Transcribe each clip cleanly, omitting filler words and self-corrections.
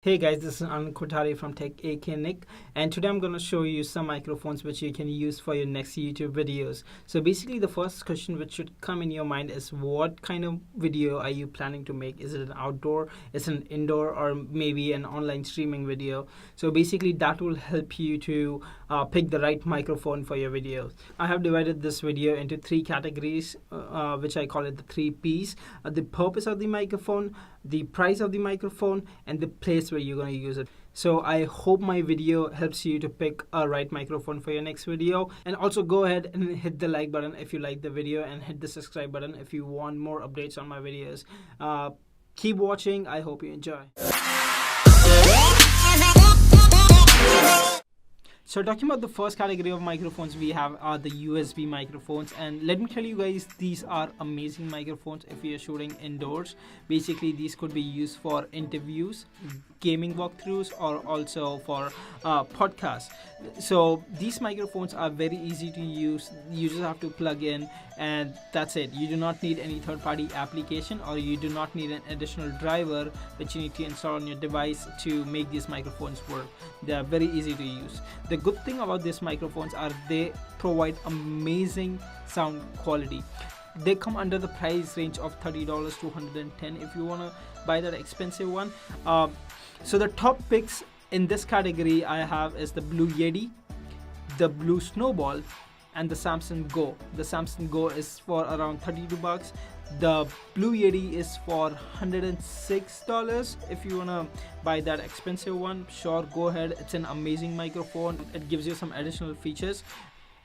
Hey guys, this is Anand Kothari from Tech AK Nick, and today I'm going to show you some microphones which you can use for your next YouTube videos. So basically the first question which should come in your mind is what kind of video are you planning to make? Is it an outdoor, is it an indoor, or maybe an online streaming video? So basically that will help you to pick the right microphone for your videos. I have divided this video into three categories, which I call it the three P's. The purpose of the microphone, the price of the microphone, and the place where you're going to use it. So I hope my video helps you to pick a right microphone for your next video. And also go ahead and hit the like button if you like the video, and hit the subscribe button if you want more updates on my videos. Keep watching. I hope you enjoy. So talking about the first category of microphones we have are the USB microphones, and let me tell you guys, these are amazing microphones if you're shooting indoors. Basically these could be used for interviews, gaming walkthroughs, or also for podcasts. So these microphones are very easy to use. You just have to plug in and that's it. You do not need any third-party application, or you do not need an additional driver which you need to install on your device to make these microphones work. They are very easy to use. The good thing about these microphones are they provide amazing sound quality. They come under the price range of $30 to $110 if you want to buy that expensive one. So the top picks in this category I have is the Blue Yeti, the Blue Snowball, and the Samson Go. The Samson Go is for around $32. The Blue Yeti is for $106. If you wanna buy that expensive one, sure, go ahead. It's an amazing microphone. It gives you some additional features.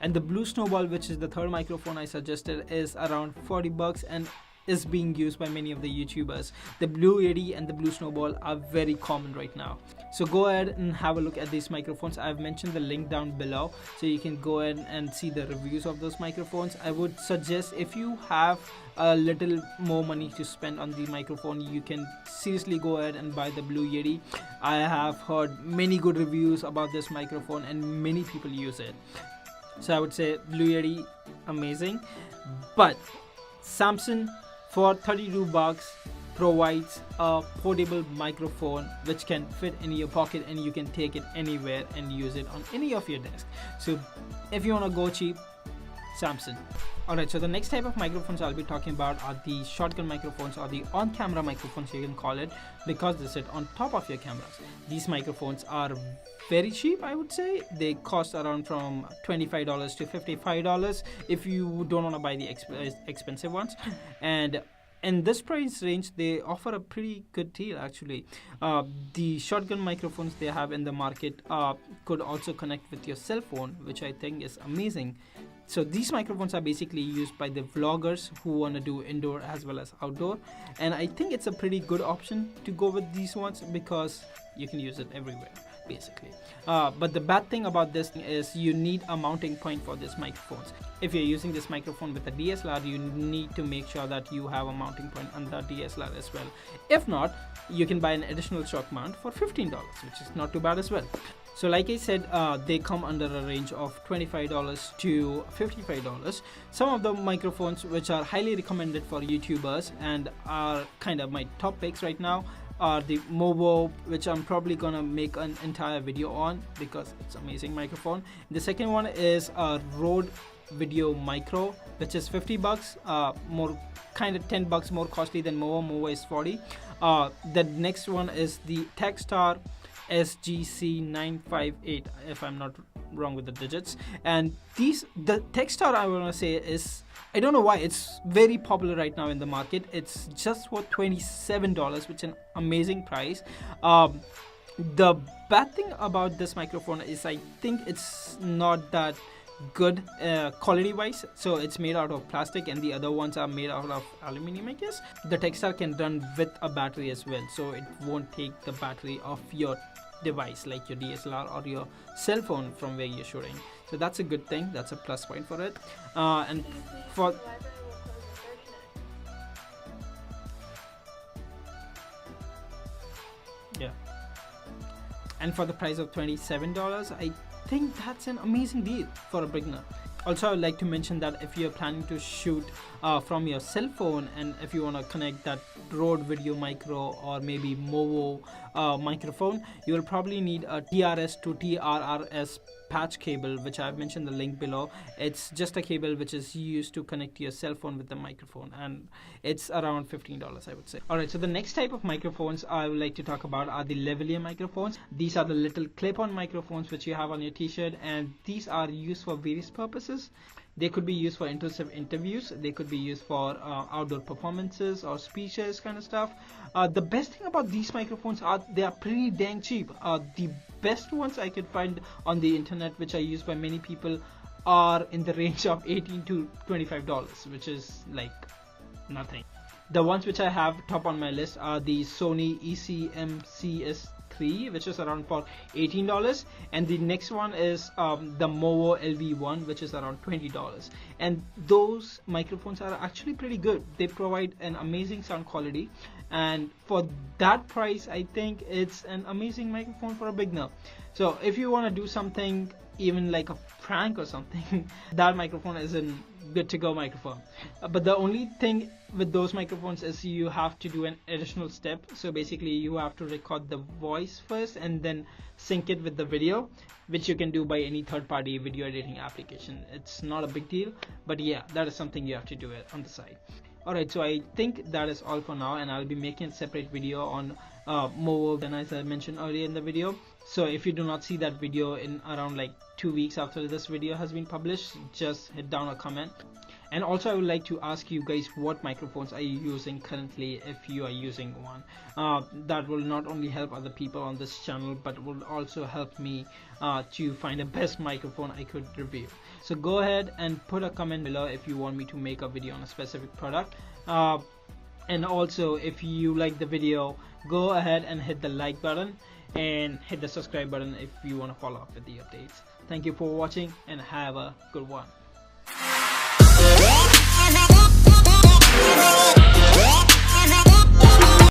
And the Blue Snowball, which is the third microphone I suggested, is around $40 and is being used by many of the YouTubers. The Blue Yeti and the Blue Snowball are very common right now. So go ahead and have a look at these microphones. I've mentioned the link down below, so you can go ahead and see the reviews of those microphones. I would suggest, if you have a little more money to spend on the microphone, you can seriously go ahead and buy the Blue Yeti. I have heard many good reviews about this microphone and many people use it. So I would say Blue Yeti, amazing. But Samson, for $32, provides a portable microphone which can fit in your pocket and you can take it anywhere and use it on any of your desks. So if you want to go cheap, Samson. Alright, so the next type of microphones I'll be talking about are the shotgun microphones, or the on-camera microphones you can call it, because they sit on top of your cameras. These microphones are very cheap, I would say. They cost around from $25 to $55 if you don't want to buy the expensive ones. And in this price range, they offer a pretty good deal actually. The shotgun microphones they have in the market could also connect with your cell phone, which I think is amazing. So these microphones are basically used by the vloggers who want to do indoor as well as outdoor, and I think it's a pretty good option to go with these ones because you can use it everywhere basically. But the bad thing about this is you need a mounting point for these microphones. If you're using this microphone with a DSLR, you need to make sure that you have a mounting point on the DSLR as well. If not, you can buy an additional shock mount for $15, which is not too bad as well. So like I said, they come under a range of $25 to $55. Some of the microphones which are highly recommended for YouTubers and are kind of my top picks right now are the Movo, which I'm probably gonna make an entire video on because it's an amazing microphone. The second one is a Rode Video Micro, which is $50, more kind of $10 more costly than Movo. Movo is $40. The next one is the Techstar SGC958, if I'm not wrong with the digits. And the Techstar, I want to say, is, I don't know why it's very popular right now in the market. It's just for $27, which is an amazing price. The bad thing about this microphone is I think it's not that good quality wise. So it's made out of plastic and the other ones are made out of aluminum, I guess. The Techstar can run with a battery as well, so it won't take the battery of your device like your DSLR or your cell phone from where you're shooting. So that's a good thing. That's a plus point for it. And for yeah, and for the price of $27, I think that's an amazing deal for a beginner. Also, I would like to mention that if you're planning to shoot from your cell phone, and if you want to connect that Rode Video Micro or maybe Movo microphone, you will probably need a TRS to TRRS patch cable, which I've mentioned the link below. It's just a cable which is used to connect your cell phone with the microphone, and it's around $15, I would say. Alright, so the next type of microphones I would like to talk about are the lavalier microphones. These are the little clip-on microphones which you have on your t-shirt, and these are used for various purposes. They could be used for intensive interviews, they could be used for outdoor performances or speeches kind of stuff. The best thing about these microphones are they are pretty dang cheap. The best ones I could find on the internet, which are used by many people, are in the range of $18 to $25, which is like nothing. The ones which I have top on my list are the Sony ECM-CS3, which is around for $18, and the next one is the Movo LV1, which is around $20. And those microphones are actually pretty good. They provide an amazing sound quality, and for that price I think it's an amazing microphone for a beginner. So if you want to do something, even like a prank or something, that microphone is a good to go microphone. But the only thing with those microphones is you have to do an additional step. So basically you have to record the voice first and then sync it with the video, which you can do by any third-party video editing application. It's not a big deal, but yeah, that is something you have to do it on the side. Alright, so I think that is all for now, and I'll be making a separate video on Movo, and as I mentioned earlier in the video. So if you do not see that video in around like 2 weeks after this video has been published, just hit down a comment. And also I would like to ask you guys, what microphones are you using currently, if you are using one. That will not only help other people on this channel, but will also help me to find the best microphone I could review. So go ahead and put a comment below if you want me to make a video on a specific product. And also, if you like the video, go ahead and hit the like button and hit the subscribe button if you want to follow up with the updates. Thank you for watching, and have a good one.